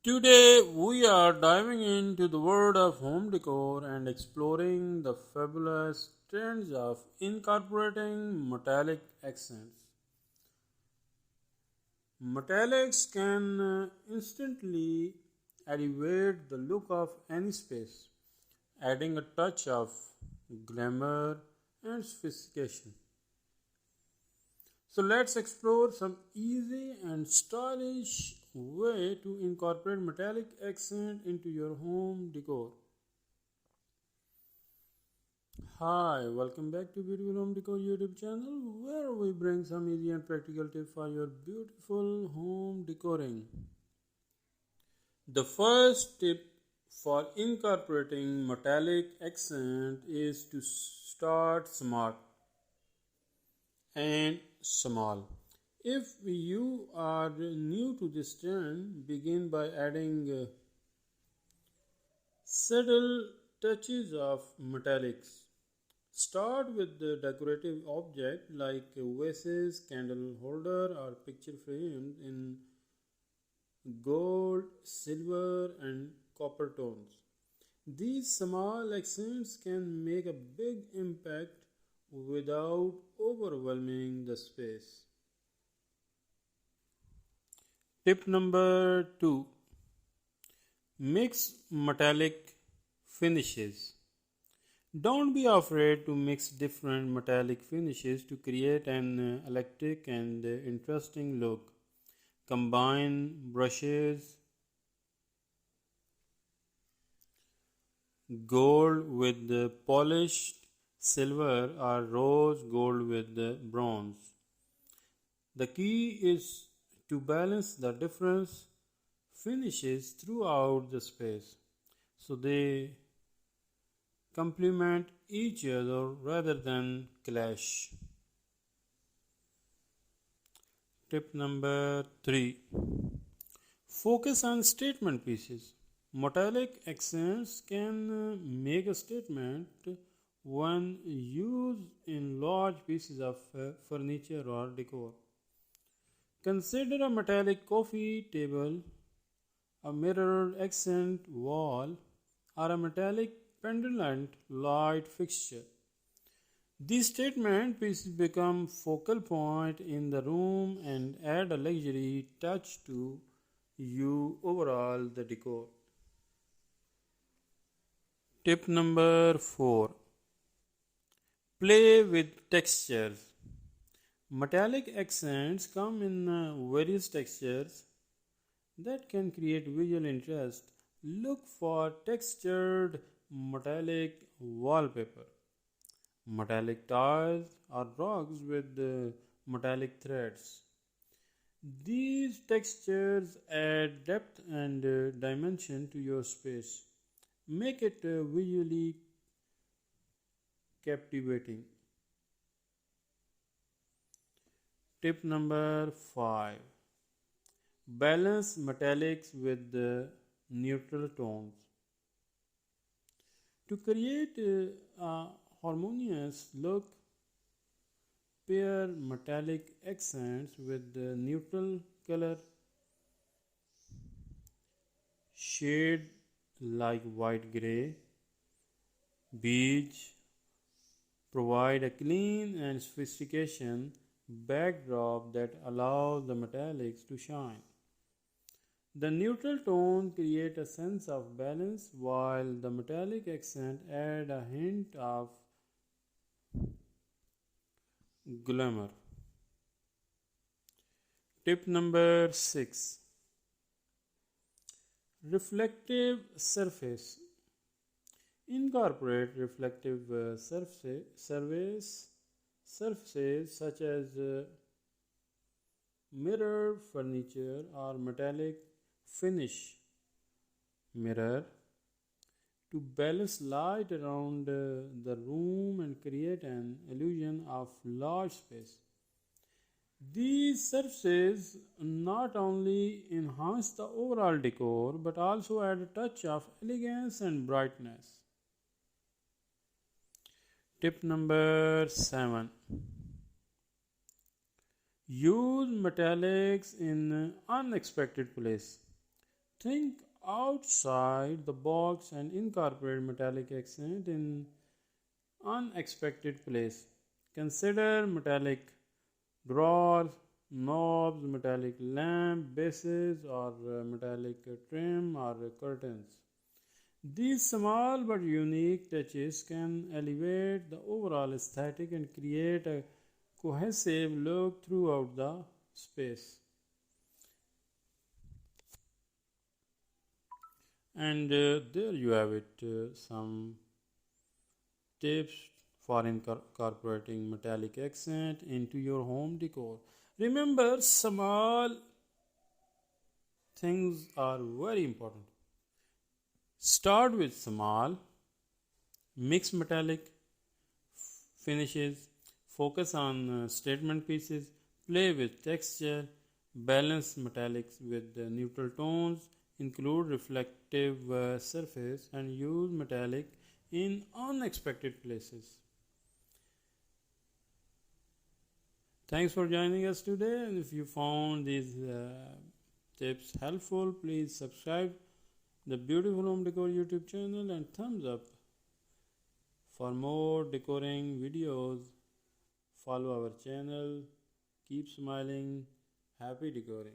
Today we are diving into the world of home decor and exploring the fabulous trends of incorporating metallic accents. Metallics can instantly elevate the look of any space, adding a touch of glamour and sophistication. So let's explore some easy and stylish way to incorporate metallic accent into your home decor. Hi, welcome back to Beautiful Home Decor YouTube channel where we bring some easy and practical tips for your beautiful home decoring. The first tip for incorporating metallic accent is to start smart and small. If you are new to this trend, begin by adding subtle touches of metallics. Start with the decorative object like vases, candle holder, or picture frames in gold, silver, and copper tones. These small accents can make a big impact without overwhelming the space. Tip number 2, mix metallic finishes. Don't be afraid to mix different metallic finishes to create an electric and interesting look. Combine brushes, gold with the polished silver or rose gold with the bronze. The key is to balance the different finishes throughout the space so they complement each other rather than clash. Tip number 3, focus on statement pieces. Metallic accents can make a statement when used in large pieces of furniture or decor. Consider a metallic coffee table, a mirrored accent wall, or a metallic pendant light fixture. These statement pieces become focal point in the room and add a luxury touch to you overall the decor. Tip number 4, play with textures. Metallic accents come in various textures that can create visual interest. Look for textured metallic wallpaper, metallic tiles, or rugs with metallic threads. These textures add depth and dimension to your space. Make it visually captivating. Tip number 5, balance metallics with neutral tones. To create a harmonious look, pair metallic accents with the neutral color shade like white gray, beige. Provide a clean and sophistication backdrop that allows the metallics to shine. The neutral tone create a sense of balance while the metallic accent add a hint of glamour. Tip number 6, reflective surface. Incorporate reflective surfaces such as mirror furniture or metallic finish mirror to balance light around the room and create an illusion of large space. These surfaces not only enhance the overall decor but also add a touch of elegance and brightness. Tip number 7, use metallics in unexpected place. Think outside the box and incorporate metallic accent in unexpected place. Consider metallic drawers, knobs, metallic lamp bases, or metallic trim or curtains. These small but unique touches can elevate the overall aesthetic and create a cohesive look throughout the space. And there you have it, some tips for incorporating metallic accent into your home decor. Remember, small things are very important. Start with small, mix metallic finishes, focus on statement pieces, play with texture, balance metallics with neutral tones, include reflective surface, and use metallic in unexpected places. Thanks for joining us today, and if you found these tips helpful, please subscribe the Beautiful Home Decor YouTube channel and thumbs up. For more decoring videos, follow our channel. Keep smiling. Happy decoring.